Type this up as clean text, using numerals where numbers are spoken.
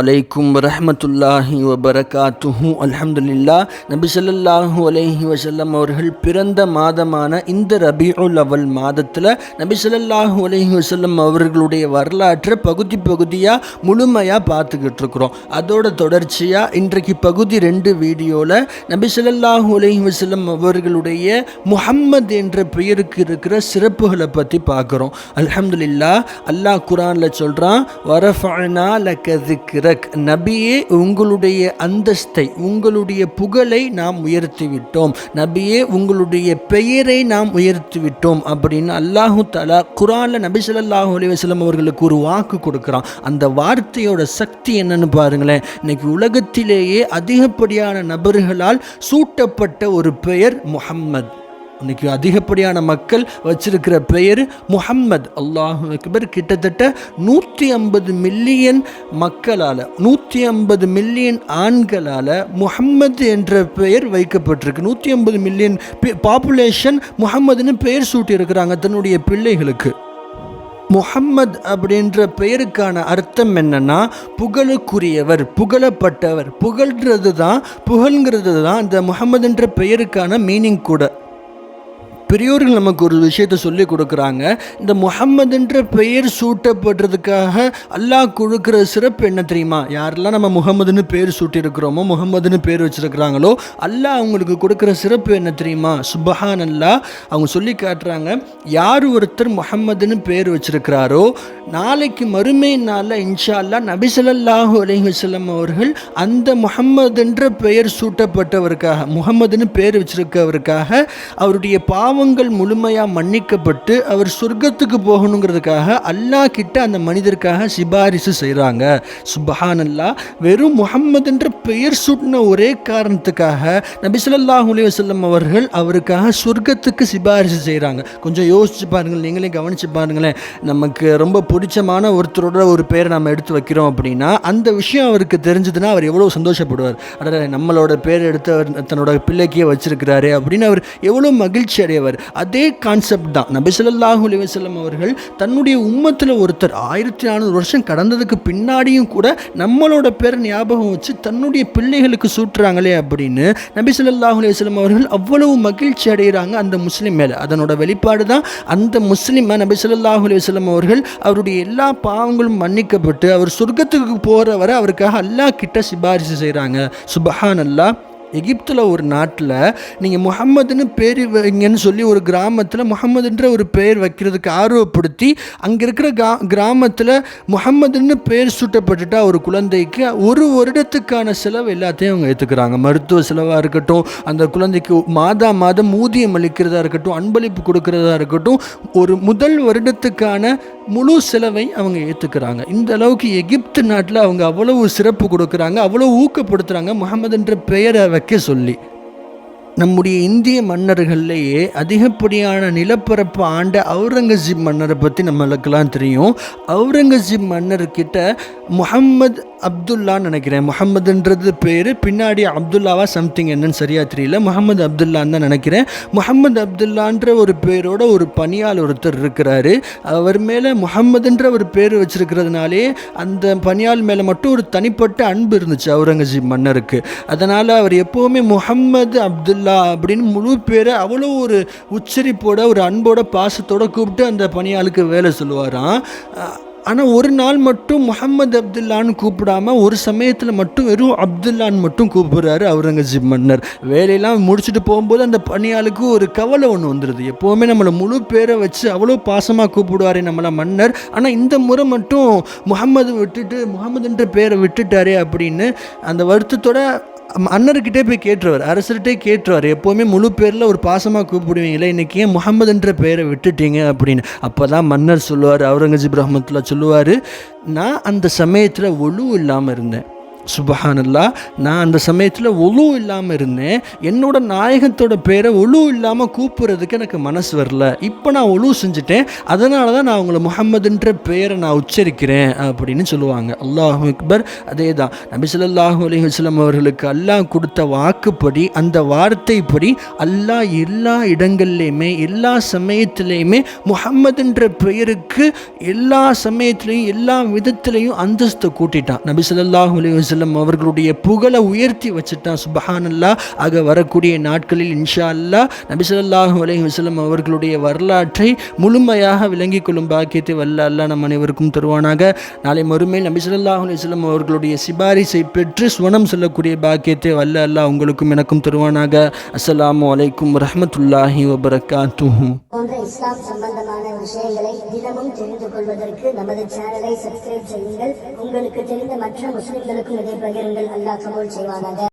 அலைக்கும் வரஹ்மத்துல்லாஹி வபரகாத்துஹு. அல்ஹம்துலில்லாஹ். நபி ஸல்லல்லாஹு அலைஹி வஸல்லம் அவர்கள் பிறந்த மாதமான இந்த ரபீஉல் அவல் மாதத்தில் நபி ஸல்லல்லாஹு அலைஹி வஸல்லம் அவர்களுடைய வரலாற்றை பகுதியாக முழுமையாக பார்த்துக்கிட்டு இருக்கிறோம். அதோட தொடர்ச்சியாக இன்றைக்கு பகுதி 2 வீடியோவில் நபி ஸல்லல்லாஹு அலைஹி வஸல்லம் அவர்களுடைய முஹம்மது என்ற பெயருக்கு இருக்கிற சிறப்புகளை பற்றி பார்க்குறோம். அல்ஹம்துலில்லாஹ். அல்லாஹ் குர்ஆனில் சொல்கிறான், வரஃபஅனா லக ذிக்ரக், நபியே உங்களுடைய அந்தஸ்தை, உங்களுடைய புகழை நாம் உயர்த்திவிட்டோம், நபியே உங்களுடைய பெயரை நாம் உயர்த்திவிட்டோம் அப்படின்னு அல்லாஹு தஆலா குர்ஆனில் நபி ஸல்லல்லாஹு அலைஹி வஸல்லம் அவர்களுக்கு ஒரு வாக்கு கொடுக்குறான். அந்த வார்த்தையோட சக்தி என்னன்னு பாருங்களேன். இன்னைக்கு உலகத்திலேயே அதிகப்படியான நபர்களால் சூட்டப்பட்ட ஒரு பெயர் முஹம்மது. இன்னைக்கு அதிகப்படியான மக்கள் வச்சிருக்கிற பெயர் முஹம்மது. அல்லாஹு அக்பர். கிட்டத்தட்ட 150 மில்லியன் மக்களால், 150 மில்லியன் ஆண்களால் முஹம்மது என்ற பெயர் வைக்கப்பட்டிருக்கு. 150 மில்லியன் பாப்புலேஷன் முஹம்மதுன்னு பெயர் சூட்டியிருக்கிறாங்க தன்னுடைய பிள்ளைகளுக்கு. முஹம்மது அப்படின்ற பெயருக்கான அர்த்தம் என்னன்னா, புகழுக்குரியவர், புகழப்பட்டவர். புகழ்கிறது தான் இந்த முஹம்மதுன்ற பெயருக்கான மீனிங் கூட. பெரியோர்கள் நமக்கு ஒரு விஷயத்தை சொல்லி கொடுக்குறாங்க. இந்த முஹம்மதுன்ற பெயர் சூட்டப்படுறதுக்காக அல்லாஹ் கொடுக்குற சிறப்பு என்ன தெரியுமா? யாரெல்லாம் நம்ம முஹம்மதுன்னு பேர் சூட்டியிருக்கிறோமோ, முஹம்மதுன்னு பேர் வச்சுருக்கிறாங்களோ, அல்லாஹ் அவங்களுக்கு கொடுக்குற சிறப்பு என்ன தெரியுமா? சுபஹான் அல்லாஹ். அவங்க சொல்லி காட்டுறாங்க, யார் ஒருத்தர் முஹம்மதுன்னு பேர் வச்சிருக்கிறாரோ, நாளைக்கு மறுமை நாளில் இன்ஷா அல்லாஹ் நபி ஸல்லல்லாஹு அலைஹி வஸல்லம் அவர்கள் அந்த முஹம்மதுன்ற பெயர் சூட்டப்பட்டவருக்காக, முஹம்மதுன்னு பேர் வச்சிருக்கவருக்காக அவருடைய பாவங்கள் முழுமையாக மன்னிக்கப்பட்டு அவர் சொர்க்கத்துக்கு போகணுங்கிறதுக்காக அல்லாஹ் கிட்ட அந்த மனிதருக்காக சிபாரிசு செய்கிறாங்க. சுப்ஹானல்லாஹ். வெறும் முஹம்மதுன்ற பெயர் சூட்டின ஒரே காரணத்துக்காக நபி ஸல்லல்லாஹு அலைஹி வஸல்லம் அவர்கள் அவருக்காக சொர்க்கத்துக்கு சிபாரிசு செய்கிறாங்க. கொஞ்சம் யோசிச்சு பாருங்கள், நீங்களே கவனிச்சு பாருங்களேன். நமக்கு ரொம்ப பிடிச்சமான ஒருத்தரோட ஒரு பெயரை நம்ம எடுத்து வைக்கிறோம் அப்படின்னா அந்த விஷயம் அவருக்கு தெரிஞ்சதுன்னா அவர் எவ்வளோ சந்தோஷப்படுவார். அட, நம்மளோட பேர் எடுத்து அவர் தன்னோட பிள்ளைக்கே வச்சிருக்கிறாரு அப்படின்னு அவர் எவ்வளோ மகிழ்ச்சி அடைவார். அதே கான்செப்ட் தான் நபி ஸல்லல்லாஹு அலைஹி வஸல்லம் அவர்கள் தன்னுடைய உம்மத்தில் ஒருத்தர் 1400 வருஷம் கடந்ததுக்கு பின்னாடியும் கூட நம்மளோட பேரை ஞாபகம் வச்சு தன்னுடைய பிள்ளைகளுக்கு சூட்டுறாங்களே அப்படின்னு நபி ஸல்லல்லாஹு அலைஹி வஸல்லம் அவர்கள் அவ்வளவு மகிழ்ச்சி அடைகிறாங்க அந்த முஸ்லீம் மேலே. அதனோட வெளிப்பாடு தான் அந்த முஸ்லீமை நபி ஸல்லல்லாஹு அலைஹி வஸல்லம் அவர்கள் அவருடைய எல்லா பாவங்களும் மன்னிக்கப்பட்டு அவர் சொர்க்கத்துக்கு போகிற வரை அவருக்காக அல்லாஹ் கிட்ட சிபாரிசு செய்கிறாங்க. சுப்ஹான் அல்லாஹ். எகிப்தில் ஒரு நாட்டில் நீங்கள் முஹம்மதுன்னு பேர் வைங்கன்னு சொல்லி ஒரு கிராமத்தில் முஹம்மதுன்ற ஒரு பெயர் வைக்கிறதுக்கு ஆர்வப்படுத்தி அங்கே இருக்கிற கிராமத்தில் முஹம்மதுன்னு பேர் சூட்டப்பட்டுட்டா ஒரு குழந்தைக்கு ஒரு வருடத்துக்கான செலவு எல்லாத்தையும் அவங்க ஏற்றுக்கிறாங்க. மருத்துவ செலவாக இருக்கட்டும், அந்த குழந்தைக்கு மாதம் ஊதியம் அளிக்கிறதா இருக்கட்டும், அன்பளிப்பு கொடுக்கறதா இருக்கட்டும், ஒரு முதல் வருடத்துக்கான முழு செலவை அவங்க ஏற்றுக்கிறாங்க. இந்த அளவுக்கு எகிப்து நாட்டில் அவங்க அவ்வளவு சிறப்பு கொடுக்குறாங்க, அவ்வளோ ஊக்கப்படுத்துகிறாங்க முஹம்மதுன்ற பெயரை வைக்க சொல்லி. நம்முடைய இந்திய மன்னர்கள்லேயே அதிகப்படியான நிலப்பரப்பு ஆண்ட அவுரங்கசீப் மன்னரை பற்றி நம்மளுக்கெல்லாம் தெரியும். அவுரங்கசீப் மன்னர்கிட்ட முஹம்மது அப்துல்லான்னு நினைக்கிறேன், முஹம்மதுன்றது பேர், பின்னாடி அப்துல்லாவா சம்திங் என்னன்னு சரியாக தெரியல, முஹம்மது அப்துல்லான்னு தான் நினைக்கிறேன். முஹம்மது அப்துல்லான்ற ஒரு பேரோட ஒரு பணியால் ஒருத்தர் இருக்கிறாரு. அவர் மேலே முஹம்மதுன்ற ஒரு பேர் வச்சிருக்கிறதுனாலே அந்த பணியால் மேலே மட்டும் ஒரு தனிப்பட்ட அன்பு இருந்துச்சு அவுரங்கசீப் மன்னருக்கு. அதனால் அவர் எப்போவுமே முஹம்மது அப்துல்லா அப்படின்னு முழு பேரை அவ்வளோ ஒரு உச்சரிப்போட, ஒரு அன்போட, பாசத்தோட கூப்பிட்டு அந்த பணியாளுக்கு வேலை சொல்லுவாராம். ஆனால் ஒரு நாள் மட்டும் முஹம்மது அப்துல்லான்னு கூப்பிடாமல் ஒரு சமயத்தில் மட்டும் வெறும் அப்துல்லான்னு மட்டும் கூப்பிடுறாரு அவுரங்கசீப் மன்னர். வேலையெல்லாம் முடிச்சுட்டு போகும்போது அந்த பணியாளுக்கு ஒரு கவலை ஒன்று வந்துடுது. எப்போவுமே நம்மளை முழு பேரை வச்சு அவ்வளோ பாசமாக கூப்பிடுவாரே நம்மளை மன்னர், ஆனால் இந்த முறை மட்டும் முஹம்மதுன்ற பேரை விட்டுட்டாரே அப்படின்னு அந்த வருத்தத்தோட மன்னர்கிட்டே போய் கேட்டுருவார், அரசர்கிட்டே கேட்டுருவார். எப்போவுமே முழு பேரில் ஒரு பாசமாக கூப்பிடுவீங்களே, இன்றைக்கி ஏன் முஹம்மதுன்ற பெயரை விட்டுட்டீங்க அப்படின்னு. அப்போ தான் மன்னர் சொல்லுவார், அவுரங்கசீப் ரஹ்மத்துல்லாஹ் சொல்லுவார், நான் அந்த சமயத்தில் ஒழு இல்லாமல் இருந்தேன். சுபஹானல்லாஹ், நான் அந்த சமயத்தில் ஒழு இல்லாமல் இருந்தேன். என்னோட நாயகத்தோட பேரை ஒழு இல்லாமல் கூப்பிட்றதுக்கு எனக்கு மனசு வரல. இப்போ நான் ஒழு செஞ்சுட்டேன், அதனால தான் நான் உங்களை முஹம்மதுன்ற பேரை நான் உச்சரிக்கிறேன் அப்படின்னு சொல்லுவாங்க. அல்லாஹு அக்பர். அதே தான் நபி ஸல்லல்லாஹு அலைஹி வஸல்லம் அவர்களுக்கு அல்லாஹ் கொடுத்த வாக்குப்படி, அந்த வார்த்தைப்படி அல்லாஹ் எல்லா இடங்கள்லையுமே எல்லா சமயத்திலையுமே முஹம்மதுன்ற பெயருக்கு எல்லா சமயத்திலையும் எல்லா விதத்திலையும் அந்தஸ்தை கூட்டிட்டான். நபி ஸல்லல்லாஹு அலைஹி வஸல்லம் அவர்களுடைய புகழை உயர்த்தி வச்சுட்டான். சுப்ஹானல்லாஹ். ஆக வரக்கூடிய நாட்களில் இன்ஷா அல்லாஹ் நபி ஸல்லல்லாஹு அலைஹி வஸல்லம் அவர்களுடைய வரலாற்றை முழுமையாக விளங்கிக் கொள்ளும் பாக்கியத்தை வல்ல அல்லாஹ் நம் அனைவருக்கும் தருவானாக. நாளை மறுமையில் நபி ஸல்லல்லாஹு அலைஹி வஸல்லம் அவர்களுடைய சிபாரிசை பெற்று சுவனம் செல்லக்கூடிய பாக்கியத்தை வல்ல அல்லாஹ் உங்களுக்கும் எனக்கும் தருவானாக. அஸ்ஸலாமு அலைக்கும் வரஹ்மத்துல்லாஹி வபரகாத்துஹு. போன்ற இஸ்லாம் சம்பந்தமான விஷயங்களை தினமும் தெரிந்து கொள்வதற்கு நமது சேனலை சப்ஸ்கிரைப் செய்யுங்கள். உங்களுக்கு தெரிந்த மற்ற முஸ்லிம்களுக்கும் இதை பகிருங்கள். அல்லாஹ் கபூல் செய்வானாக.